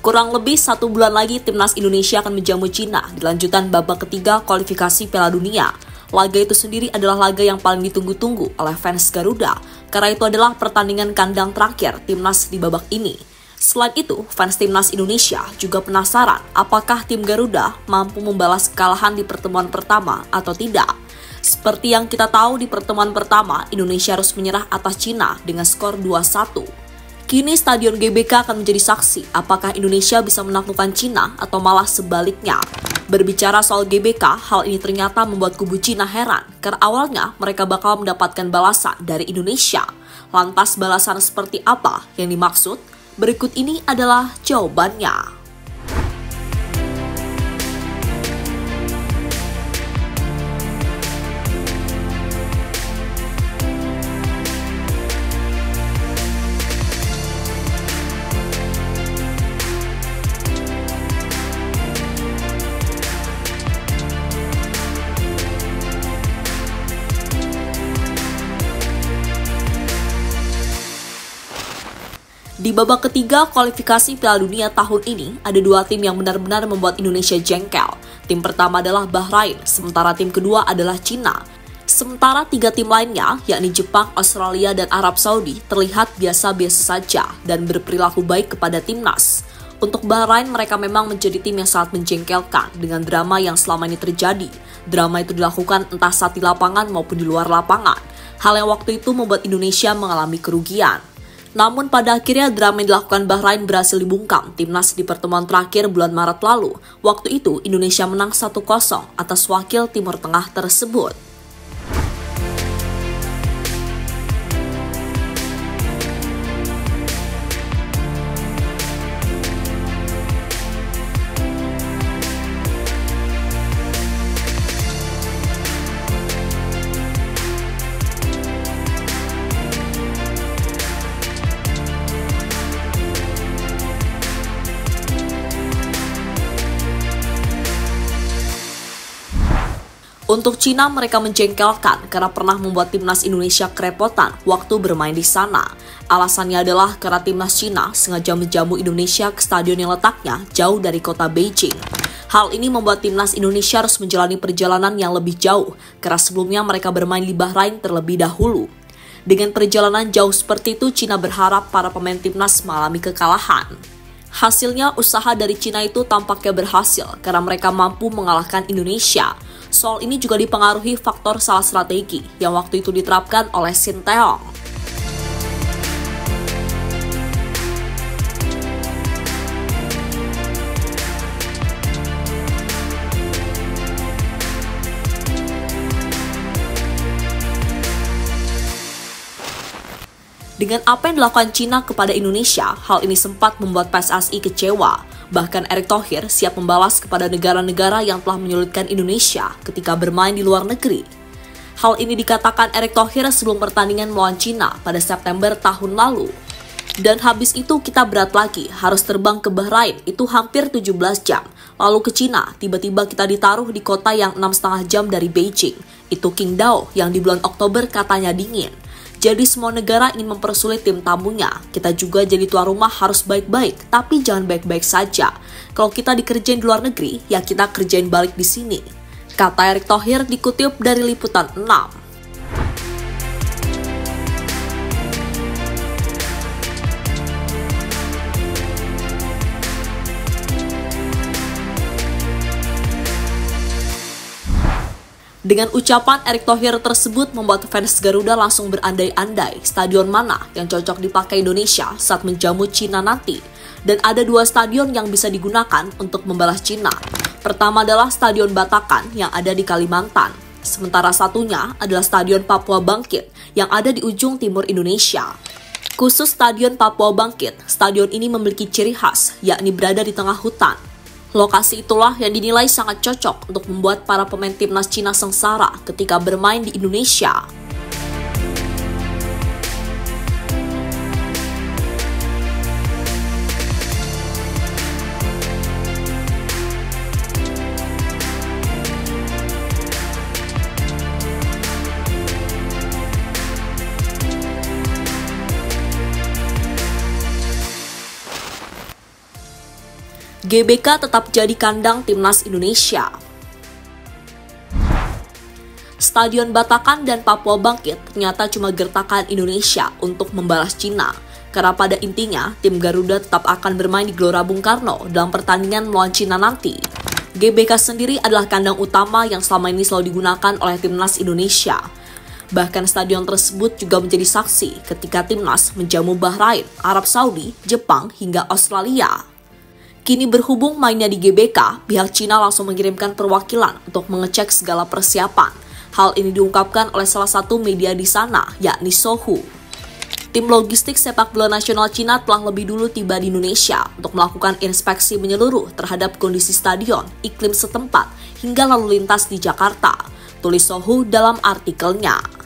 Kurang lebih 1 bulan lagi timnas Indonesia akan menjamu Cina di lanjutan babak ketiga kualifikasi Piala Dunia. Laga itu sendiri adalah laga yang paling ditunggu-tunggu oleh fans Garuda, karena itu adalah pertandingan kandang terakhir timnas di babak ini. Selain itu, fans timnas Indonesia juga penasaran apakah tim Garuda mampu membalas kekalahan di pertemuan pertama atau tidak. Seperti yang kita tahu di pertemuan pertama, Indonesia harus menyerah atas Cina dengan skor 2-1. Kini Stadion GBK akan menjadi saksi apakah Indonesia bisa menaklukkan Cina atau malah sebaliknya. Berbicara soal GBK, hal ini ternyata membuat kubu Cina heran karena awalnya mereka bakal mendapatkan balasan dari Indonesia. Lantas balasan seperti apa yang dimaksud? Berikut ini adalah jawabannya. Di babak ketiga kualifikasi Piala Dunia tahun ini, ada 2 tim yang benar-benar membuat Indonesia jengkel. Tim pertama adalah Bahrain, sementara tim kedua adalah Cina. Sementara 3 tim lainnya, yakni Jepang, Australia, dan Arab Saudi, terlihat biasa-biasa saja dan berperilaku baik kepada timnas. Untuk Bahrain, mereka memang menjadi tim yang sangat menjengkelkan dengan drama yang selama ini terjadi. Drama itu dilakukan entah saat di lapangan maupun di luar lapangan. Hal yang waktu itu membuat Indonesia mengalami kerugian. Namun pada akhirnya drama yang dilakukan Bahrain berhasil dibungkam timnas di pertemuan terakhir bulan Maret lalu. Waktu itu Indonesia menang 1-0 atas wakil Timur Tengah tersebut. Untuk Cina, mereka menjengkelkan karena pernah membuat timnas Indonesia kerepotan waktu bermain di sana. Alasannya adalah karena timnas Cina sengaja menjamu Indonesia ke stadion yang letaknya jauh dari kota Beijing. Hal ini membuat timnas Indonesia harus menjalani perjalanan yang lebih jauh, karena sebelumnya mereka bermain di Bahrain terlebih dahulu. Dengan perjalanan jauh seperti itu, Cina berharap para pemain timnas mengalami kekalahan. Hasilnya, usaha dari Cina itu tampaknya berhasil karena mereka mampu mengalahkan Indonesia. Soal ini juga dipengaruhi faktor salah strategi yang waktu itu diterapkan oleh Sinteyong. Dengan apa yang dilakukan Cina kepada Indonesia, hal ini sempat membuat PSSI kecewa. Bahkan Erick Thohir siap membalas kepada negara-negara yang telah menyulitkan Indonesia ketika bermain di luar negeri. Hal ini dikatakan Erick Thohir sebelum pertandingan melawan Cina pada September tahun lalu. Dan habis itu kita berat lagi, harus terbang ke Bahrain, itu hampir 17 jam. Lalu ke Cina, tiba-tiba kita ditaruh di kota yang 6,5 jam dari Beijing. Itu Qingdao yang di bulan Oktober katanya dingin. Jadi semua negara ingin mempersulit tim tamunya. Kita juga jadi tuan rumah harus baik-baik, tapi jangan baik-baik saja. Kalau kita dikerjain di luar negeri, ya kita kerjain balik di sini. Kata Erick Thohir dikutip dari Liputan 6. Dengan ucapan Erick Thohir tersebut membuat fans Garuda langsung berandai-andai stadion mana yang cocok dipakai Indonesia saat menjamu Cina nanti. Dan ada 2 stadion yang bisa digunakan untuk membalas Cina. Pertama adalah Stadion Batakan yang ada di Kalimantan. Sementara satunya adalah Stadion Papua Bangkit yang ada di ujung timur Indonesia. Khusus Stadion Papua Bangkit, stadion ini memiliki ciri khas, yakni berada di tengah hutan. Lokasi itulah yang dinilai sangat cocok untuk membuat para pemain timnas Cina sengsara ketika bermain di Indonesia. GBK tetap jadi kandang timnas Indonesia. Stadion Batakan dan Papua Bangkit ternyata cuma gertakan Indonesia untuk membalas Cina. Karena pada intinya, tim Garuda tetap akan bermain di Gelora Bung Karno dalam pertandingan melawan Cina nanti. GBK sendiri adalah kandang utama yang selama ini selalu digunakan oleh timnas Indonesia. Bahkan stadion tersebut juga menjadi saksi ketika timnas menjamu Bahrain, Arab Saudi, Jepang, hingga Australia. Kini berhubung mainnya di GBK, pihak Cina langsung mengirimkan perwakilan untuk mengecek segala persiapan. Hal ini diungkapkan oleh salah satu media di sana, yakni Sohu. Tim logistik sepak bola nasional Cina telah lebih dulu tiba di Indonesia untuk melakukan inspeksi menyeluruh terhadap kondisi stadion, iklim setempat, hingga lalu lintas di Jakarta, tulis Sohu dalam artikelnya.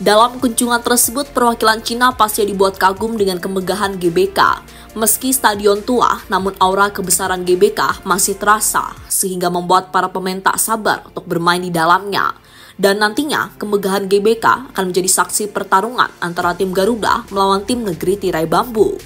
Dalam kunjungan tersebut, perwakilan Cina pasti dibuat kagum dengan kemegahan GBK. Meski stadion tua, namun aura kebesaran GBK masih terasa, sehingga membuat para pemain tak sabar untuk bermain di dalamnya. Dan nantinya, kemegahan GBK akan menjadi saksi pertarungan antara tim Garuda melawan tim negeri tirai bambu.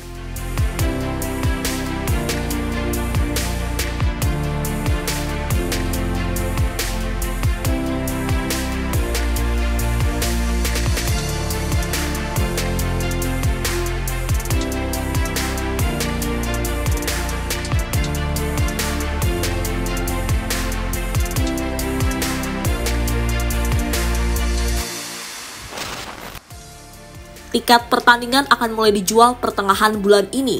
Tiket pertandingan akan mulai dijual pertengahan bulan ini.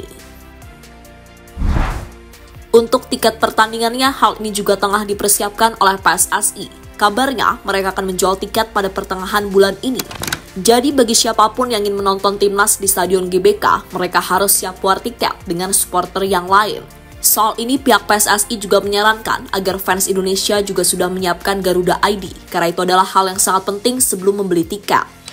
Untuk tiket pertandingannya, hal ini juga tengah dipersiapkan oleh PSSI. Kabarnya, mereka akan menjual tiket pada pertengahan bulan ini. Jadi bagi siapapun yang ingin menonton timnas di Stadion GBK, mereka harus siap war tiket dengan supporter yang lain. Soal ini, pihak PSSI juga menyarankan agar fans Indonesia juga sudah menyiapkan Garuda ID, karena itu adalah hal yang sangat penting sebelum membeli tiket.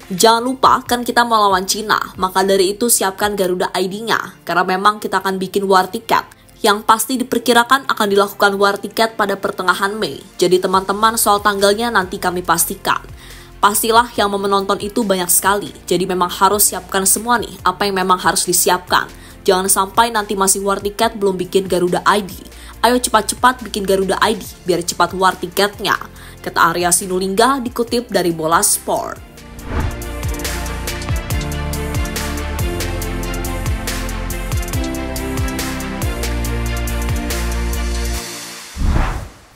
Jangan lupa, kan kita mau lawan Cina, maka dari itu siapkan Garuda ID-nya, karena memang kita akan bikin war tiket, yang pasti diperkirakan akan dilakukan war tiket pada pertengahan Mei. Jadi teman-teman, soal tanggalnya nanti kami pastikan. Pastilah yang mau menonton itu banyak sekali, jadi memang harus siapkan semua nih, apa yang memang harus disiapkan. Jangan sampai nanti masih war tiket belum bikin Garuda ID. Ayo cepat-cepat bikin Garuda ID, biar cepat war tiketnya, kata Arya Sinulinga dikutip dari Bola Sport.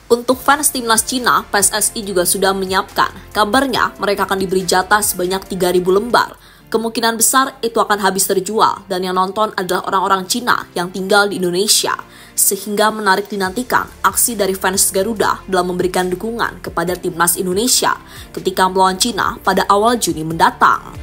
Untuk fans timnas Cina, PSSI juga sudah menyiapkan. Kabarnya, mereka akan diberi jatah sebanyak 3.000 lembar. Kemungkinan besar itu akan habis terjual, dan yang nonton adalah orang-orang Cina yang tinggal di Indonesia. Sehingga menarik dinantikan aksi dari fans Garuda dalam memberikan dukungan kepada timnas Indonesia ketika melawan Cina pada awal Juni mendatang.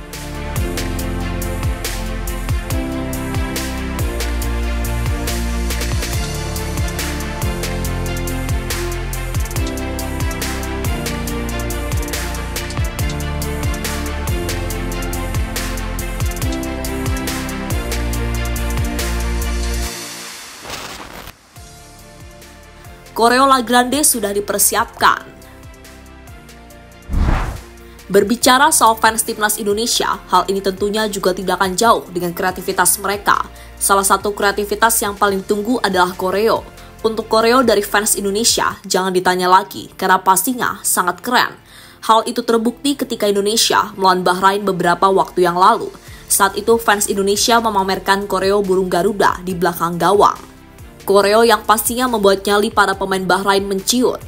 Koreo La Grande sudah dipersiapkan. Berbicara soal fans timnas Indonesia, hal ini tentunya juga tidak akan jauh dengan kreativitas mereka. Salah satu kreativitas yang paling ditunggu adalah koreo. Untuk koreo dari fans Indonesia, jangan ditanya lagi, karena pastinya sangat keren. Hal itu terbukti ketika Indonesia melawan Bahrain beberapa waktu yang lalu. Saat itu fans Indonesia memamerkan koreo burung Garuda di belakang gawang. Koreo yang pastinya membuat nyali para pemain Bahrain menciut.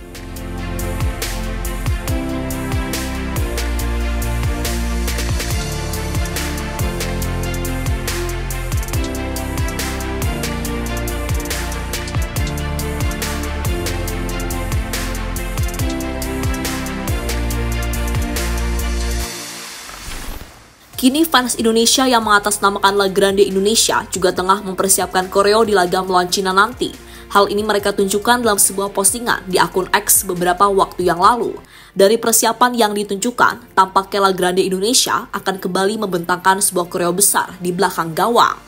Kini fans Indonesia yang mengatasnamakan La Grande Indonesia juga tengah mempersiapkan koreo di laga melawan Cina nanti. Hal ini mereka tunjukkan dalam sebuah postingan di akun X beberapa waktu yang lalu. Dari persiapan yang ditunjukkan, tampaknya La Grande Indonesia akan kembali membentangkan sebuah koreo besar di belakang gawang.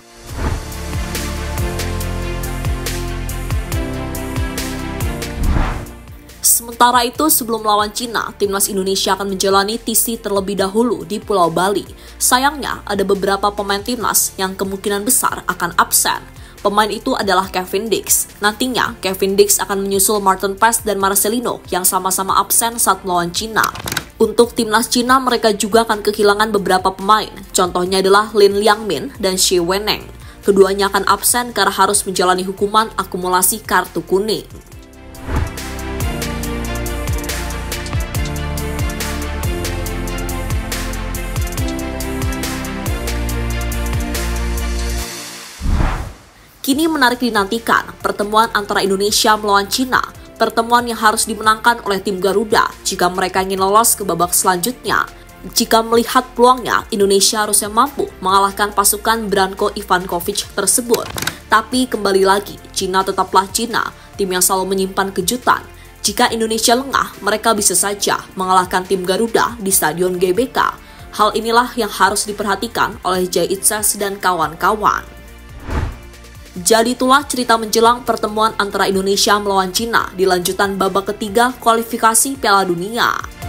Sementara itu, sebelum melawan Cina, timnas Indonesia akan menjalani TC terlebih dahulu di Pulau Bali. Sayangnya, ada beberapa pemain timnas yang kemungkinan besar akan absen. Pemain itu adalah Kevin Dix. Nantinya, Kevin Dix akan menyusul Martin Paes dan Marcelino yang sama-sama absen saat melawan Cina. Untuk timnas Cina, mereka juga akan kehilangan beberapa pemain. Contohnya adalah Lin Liangmin dan Xie Weneng. Keduanya akan absen karena harus menjalani hukuman akumulasi kartu kuning. Kini menarik dinantikan pertemuan antara Indonesia melawan Cina, pertemuan yang harus dimenangkan oleh tim Garuda jika mereka ingin lolos ke babak selanjutnya. Jika melihat peluangnya, Indonesia harusnya mampu mengalahkan pasukan Branko Ivankovic tersebut. Tapi kembali lagi, Cina tetaplah Cina, tim yang selalu menyimpan kejutan. Jika Indonesia lengah, mereka bisa saja mengalahkan tim Garuda di Stadion GBK. Hal inilah yang harus diperhatikan oleh Jay Itzes dan kawan-kawan. Jadi itulah cerita menjelang pertemuan antara Indonesia melawan Cina di lanjutan babak ketiga kualifikasi Piala Dunia.